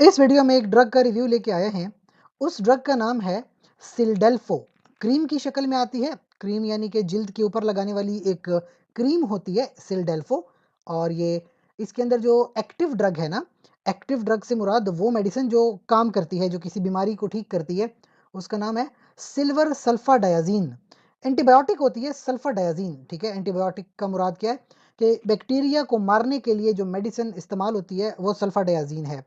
इस वीडियो में एक ड्रग का रिव्यू लेके आए हैं। उस ड्रग का नाम है सिल्डेल्फो। क्रीम की शक्ल में आती है। क्रीम यानी कि जिल्द के ऊपर लगाने वाली एक क्रीम होती है सिल्डेल्फो। और ये इसके अंदर जो एक्टिव ड्रग है ना, एक्टिव ड्रग से मुराद वो मेडिसिन जो काम करती है, जो किसी बीमारी को ठीक करती है, उसका नाम है सिल्वर सल्फा डायाजीन। एंटीबायोटिक होती है सल्फा डायाजीन, ठीक है। एंटीबायोटिक का मुराद क्या है कि बैक्टीरिया को मारने के लिए जो मेडिसिन इस्तेमाल होती है वो सल्फा डायाजीन है।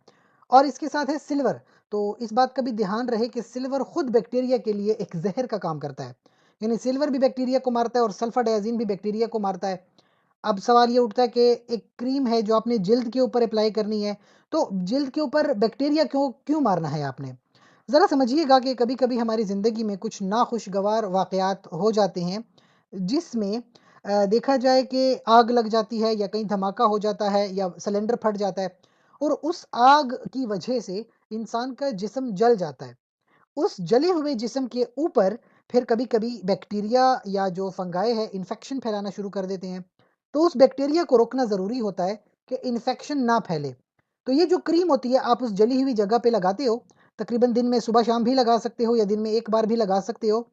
और इसके साथ है सिल्वर। तो इस बात का भी ध्यान रहे कि सिल्वर खुद बैक्टीरिया के लिए एक जहर का काम करता है। यानी सिल्वर भी बैक्टीरिया को मारता है और सल्फा डायाजीन भी बैक्टीरिया को मारता है। अब सवाल ये उठता है कि एक क्रीम है जो आपने जिल्द के ऊपर अप्लाई करनी है, तो जिल्द के ऊपर बैक्टीरिया क्यों क्यों मारना है आपने? ज़रा समझिएगा कि कभी कभी हमारी ज़िंदगी में कुछ नाखुशगवार वाकयात हो जाते हैं, जिसमें देखा जाए कि आग लग जाती है या कहीं धमाका हो जाता है या सिलेंडर फट जाता है, और उस आग की वजह से इंसान का जिस्म जल जाता है। उस जले हुए जिस्म के ऊपर फिर कभी-कभी बैक्टीरिया या जो फंगाई है इन्फेक्शन फैलाना शुरू कर देते हैं। तो उस बैक्टीरिया को रोकना ज़रूरी होता है कि इन्फेक्शन ना फैले। तो ये जो क्रीम होती है आप उस जली हुई जगह पे लगाते हो, तकरीबन दिन में सुबह-शाम भी लगा सकते हो या दिन में 1 बार भी लगा सकते हो।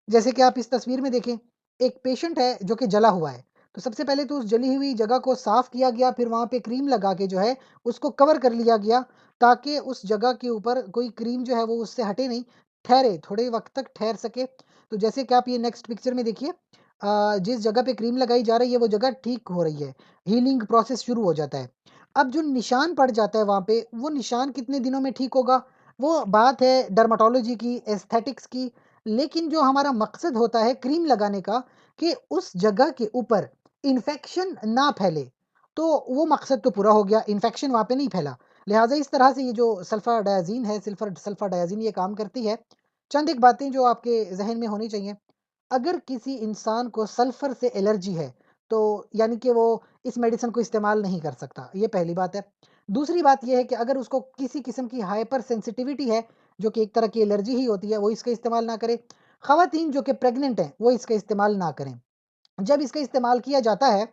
जैसे कि आप इस तस्वीर में देखें, एक पेशेंट है जो कि जला हुआ है। तो सबसे पहले तो उस जली हुई जगह को साफ किया गया, फिर वहाँ पे क्रीम लगा के जो है उसको कवर कर लिया गया, ताकि उस जगह के ऊपर कोई क्रीम जो है वो उससे हटे नहीं, ठहरे, थोड़े वक़्त तक ठहर सके। तो जैसे कि आप ये नेक्स्ट पिक्चर में देखिए, जिस जगह पे क्रीम लगाई जा रही है वो जगह ठीक हो रही है, हीलिंग प्रोसेस शुरू हो जाता है। अब जो निशान पड़ जाता है वहाँ पे, वो निशान कितने दिनों में ठीक होगा, वो बात है डर्मेटोलॉजी की, एस्थेटिक्स की। लेकिन जो हमारा मकसद होता है क्रीम लगाने का, कि उस जगह के ऊपर इन्फेक्शन ना फैले, तो वो मकसद तो पूरा हो गया, इन्फेक्शन वहाँ पे नहीं फैला। लिहाज़ा इस तरह से ये जो सल्फ़ा डायाज़ीन है, सिल्फ़र सल्फ़ा डायाज़ीन ये काम करती है। चंद एक बातें जो आपके ज़हन में होनी चाहिए। अगर किसी इंसान को सल्फ़र से एलर्जी है, तो यानी कि वो इस मेडिसिन को इस्तेमाल नहीं कर सकता, ये पहली बात है। दूसरी बात ये है कि अगर उसको किसी किस्म की हाइपर सेंसिटिविटी है, जो कि एक तरह की एलर्जी ही होती है, वो इसका इस्तेमाल ना करे। ख़वातीन जो कि प्रेग्नेंट हैं, वो इसका इस्तेमाल ना करें। जब इसका इस्तेमाल किया जाता है,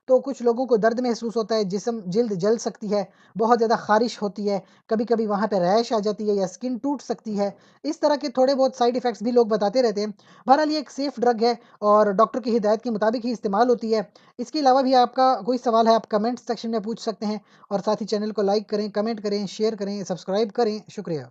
तो कुछ लोगों को दर्द महसूस होता है, जिस्म जिल्द जल सकती है, बहुत ज़्यादा ख़ारिश होती है, कभी-कभी वहाँ पे रैश आ जाती है या स्किन टूट सकती है। इस तरह के थोड़े बहुत साइड इफ़ेक्ट्स भी लोग बताते रहते हैं। बहरहाल ये एक सेफ़ ड्रग है और डॉक्टर की हिदायत के मुताबिक ही इस्तेमाल होती है। इसके अलावा भी आपका कोई सवाल है, आप कमेंट सेक्शन में पूछ सकते हैं, और साथ ही चैनल को लाइक करें, कमेंट करें, शेयर करें, सब्सक्राइब करें। शुक्रिया।